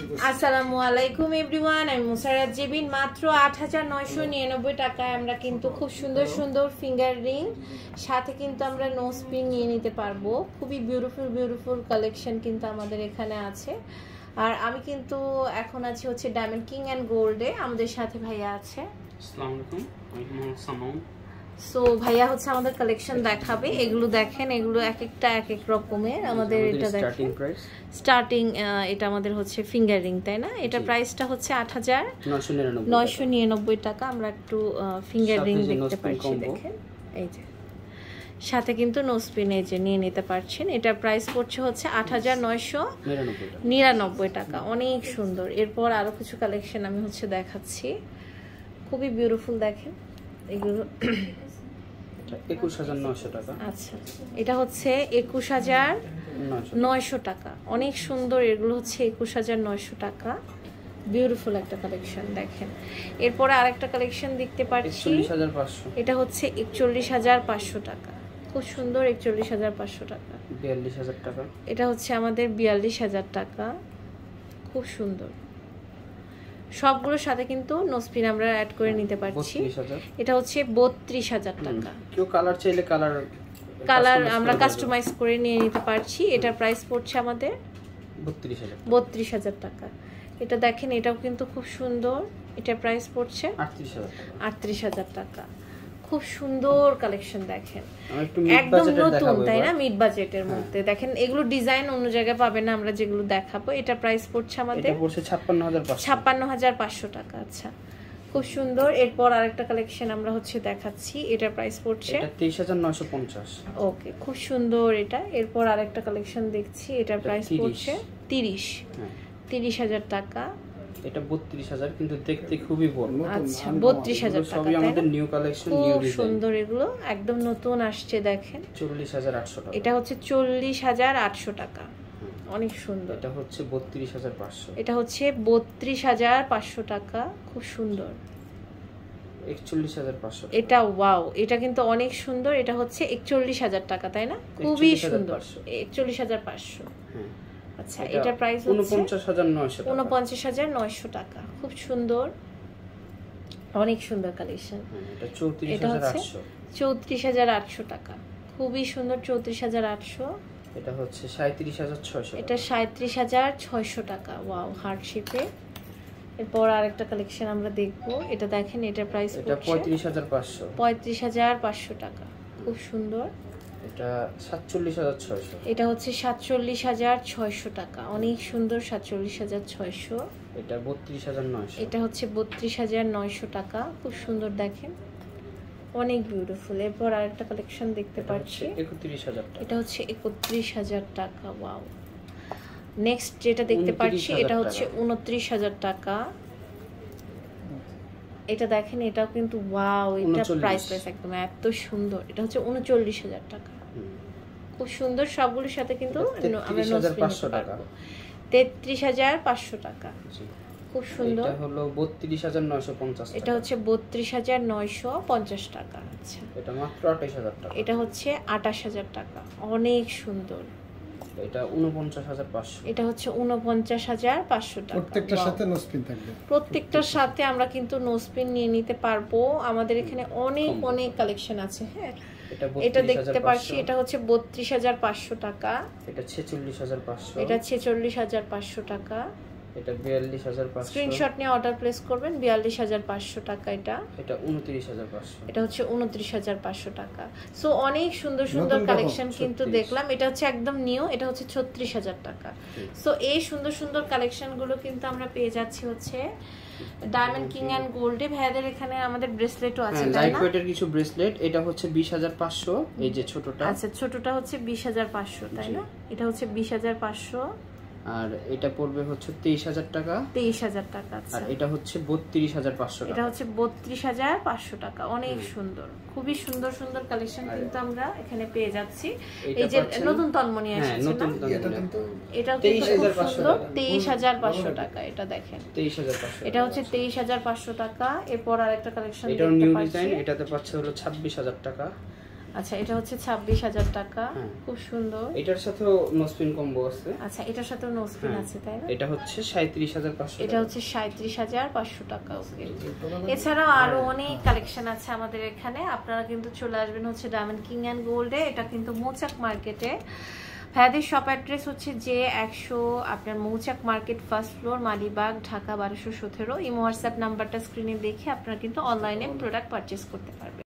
আসসালামু আলাইকুম এভরিওয়ান, আমি মুসারাত জেবিন। মাত্র ৮৯৯৯ টাকায় আমরা কিন্তু খুব সুন্দর সুন্দর ফিঙ্গার রিং সাথে কিন্তু আমরা নোজ পিন নিয়ে নিতে পারবো। খুবই বিউটিফুল কালেকশন কিন্তু আমাদের এখানে আছে। আর আমি কিন্তু এখন আছি হচ্ছে ডায়মন্ড কিং অ্যান্ড গোল্ডে। আমাদের সাথে ভাইয়া আছে। আসসালামু আলাইকুম, আমি মোহাম্মদ সামাউন। সো ভাইয়া হচ্ছে আমাদের কালেকশন দেখাবে। এগুলো দেখেন, এগুলো এক একটা এক এক রকমের। আমাদের এটা দেখেন স্টার্টিং, এটা আমাদের হচ্ছে ফিঙ্গার রিং, তাই না? এটা প্রাইসটা হচ্ছে ৮৯৯৯ টাকা। আমরা একটু ফিঙ্গার রিং দেখতে পাচ্ছি, দেখেন এই যে সাথে কিন্তু নোজ পিন এই যে নিয়ে নিতে পারছেন। এটার প্রাইস পড়ছে হচ্ছে ৮৯৯৯ টাকা। অনেক সুন্দর। এরপর আরো কিছু কালেকশন আমি হচ্ছে দেখাচ্ছি, খুবই বিউটিফুল। দেখেন এগুলো ২১৯০০ টাকা। আচ্ছা, এটা হচ্ছে ২১৯০০ টাকা। অনেক সুন্দর। এগুলো হচ্ছে ২১৯০০ টাকা। বিউটিফুল একটা কালেকশন। দেখেন এরপরে আরেকটা কালেকশন দেখতে পাচ্ছি, এটা হচ্ছে ৪১৫০০ টাকা। খুব সুন্দর, ৪১৫০০ টাকা। ৪২০০০ টাকা। এটা হচ্ছে আমাদের ৪২০০০ টাকা। খুব সুন্দর। সবগুলোর সাথে কিন্তু নোজ পিন আমরা অ্যাড করে নিতে পারছি। এটা হচ্ছে ৩২০০০ টাকা। কেউ কালার চাইলে কালার আমরা কাস্টমাইজ করে নিয়ে নিতে পারছি। এটার প্রাইস পড়ছে আমাদের ৩২০০০ টাকা। এটা দেখেন, এটাও কিন্তু খুব সুন্দর। এটার প্রাইস পড়ছে ৩৮০০০ টাকা। খুব সুন্দর কালেকশন। দেখেন একদম নতুন, তাই না? মিড বাজেটের মধ্যে দেখেন, এগুলো ডিজাইন অন্য জায়গায় পাবেন না আমরা যেগুলো দেখাবো। এটা প্রাইস পড়ছে আমাদের ৫৬৫০০ টাকা। আচ্ছা, খুব সুন্দর। এরপর আরেকটা কালেকশন আমরা হচ্ছে দেখাচ্ছি, এটার প্রাইস পড়ছে ২৩৯৫০। ওকে, খুব সুন্দর এটা। এরপর আরেকটা কালেকশন দেখছি, এটার প্রাইস পড়ছে ৩০০০০ টাকা। এটা ৩২০০০, কিন্তু দেখতে খুবই বড়। আচ্ছা, ৩২০০০ টাকা। সবই আমাদের নিউ কালেকশন, নিউ ডিজাইন। খুব সুন্দর, এগুলো একদম নতুন আসছে। দেখেন ৪০৮০০ টাকা। এটা হচ্ছে ৪০৮০০ টাকা। অনেক সুন্দর। এটা হচ্ছে ৩২৫০০। এটা হচ্ছে ৩২৫০০ টাকা। খুব সুন্দর। ৪১৫০০। এটা ওয়াও, এটা কিন্তু অনেক সুন্দর। এটা হচ্ছে ৪১০০০ টাকা, তাই না? খুবই সুন্দর। ৪১৫০০। আচ্ছা, এটা প্রাইস হচ্ছে ৪৯৯০০ টাকা। খুব সুন্দর, অনেক সুন্দর কালেকশন। এটা হচ্ছে ৩৪৮০০ টাকা। খুবই সুন্দর, ৩৪৮০০। এটা হচ্ছে ৩৭৬০০। এটা ৩৭৬০০ টাকা। ওয়াও, হার্ট শেপে। এরপর আরেকটা কালেকশন আমরা দেখবো। এটা দেখেন, এটার প্রাইস এটা ৩৫৫০০। ৩৫৫০০ টাকা। খুব সুন্দর। এটা ৪৭৬০০। এটা হচ্ছে ৪৭৬০০ টাকা। অনেক সুন্দর, ৪৭৬০০। এটা ৩২৯০০। এটা হচ্ছে ৩২৯০০ টাকা। খুব সুন্দর। দেখেন অনেক বিউটিফুল। এরপর আরেকটা কালেকশন দেখতে পাচ্ছি, ৩১০০০ টাকা। এটা হচ্ছে ৩১০০০ টাকা। ওয়াও। নেক্সট যেটা দেখতে পাচ্ছি, এটা হচ্ছে ২৯০০০ টাকা। এটা দেখেন, এটাও কিন্তু ওয়াও, এটা প্রাইসলেস একদম, এত সুন্দর। এটা হচ্ছে ৩৯০০০ টাকা। খুব সুন্দর। সবগুলোর সাথে কিন্তু আমরা নোজ পিন নিতে পারবো। ৩৩৫০০ টাকা। খুব সুন্দর। এটা হলো ৩২৯৫০ টাকা। এটা হচ্ছে ৩২৯৫০ টাকা। আচ্ছা, এটা মাত্র ২৮০০০ টাকা। এটা হচ্ছে ২৮০০০ টাকা। অনেক সুন্দর। এটা ৪৯৫০০। এটা হচ্ছে ৪৯৫০০ টাকা। প্রত্যেকটার সাথে নোজ পিন থাকবে। প্রত্যেকটার সাথে আমরা কিন্তু নোজ পিন নিয়ে নিতে পারবো। আমাদের এখানে অনেক কালেকশন আছে। হ্যাঁ, এটা দেখতে পাচ্ছি, এটা হচ্ছে ৩২৫০০ টাকা। এটা ৪৬৫০০। এটা ৪৬৫০০ টাকা। এটা ৪২৫০০। স্ক্রিনশট নিয়ে অর্ডার প্লেস করবেন। ৪২৫০০ টাকা। এটা ২৯৫০০। এটা হচ্ছে ২৯৫০০ টাকা। সো অনেক সুন্দর সুন্দর কালেকশন কিন্তু দেখলাম। এটা হচ্ছে একদম নিউ। এটা হচ্ছে ৩৬০০০ টাকা। সো এই সুন্দর সুন্দর কালেকশন গুলো কিন্তু আমরা পেয়ে যাচ্ছি হচ্ছে ডায়মন্ড কিং এন্ড গোল্ডে। ভাইদের এখানে আমাদের ব্রেসলেটও আছে, তাই না? লাইট ওয়েটের কিছু ব্রেসলেট। এটা হচ্ছে ২০৫০০। এই যে ছোটটা। আচ্ছা, ছোটটা হচ্ছে ২০৫০০, তাই না? এটা হচ্ছে ২০৫০০। আর এটা পড়বে হচ্ছে ২৩০০০ টাকা। ২৩০০০ টাকা। আচ্ছা, আর এটা হচ্ছে ৩২৫০০ টাকা। এটা হচ্ছে ৩২৫০০ টাকা। অনেক সুন্দর। খুবই সুন্দর সুন্দর কালেকশন কিন্তু আমরা এখানে পেয়ে যাচ্ছি। এই যে নতুন তন্মনি আসছে না, এটা খুব সুন্দর। ২৩৫০০ টাকা। এটা দেখেন, ২৩৫০০। এটা হচ্ছে ২৩৫০০ টাকা। এরপর আরেকটা কালেকশন এটা নিউ ডিজাইন। এটাতে পাচ্ছে হলো ২৬০০০ টাকা। আচ্ছা এটা হচ্ছে 26,000 টাকা, খুব সুন্দর। এটার সাথেও নোসপিন কম্বো আছে। আচ্ছা এটার সাথেও নোসপিন আছে তাই না? এটা হচ্ছে 37,500। এটা হচ্ছে 37,500 টাকা। ওকে, এছাড়াও আরো অনেক কালেকশন আছে আমাদের এখানে, আপনারা কিন্তু চলে আসবেন হচ্ছে ডায়মন্ড কিং অ্যান্ড গোল্ডে। এটা কিন্তু মৌচাক মার্কেটে। ভাইয়াদের শপ অ্যাড্রেস হচ্ছে যে 100 আপনার মৌচাক market, first floor, Malibagh, Dhaka 1217। এই হোয়াটসঅ্যাপ নাম্বারটা স্ক্রিনে দেখে আপনারা কিন্তু অনলাইনে প্রোডাক্ট পারচেস করতে পারবেন।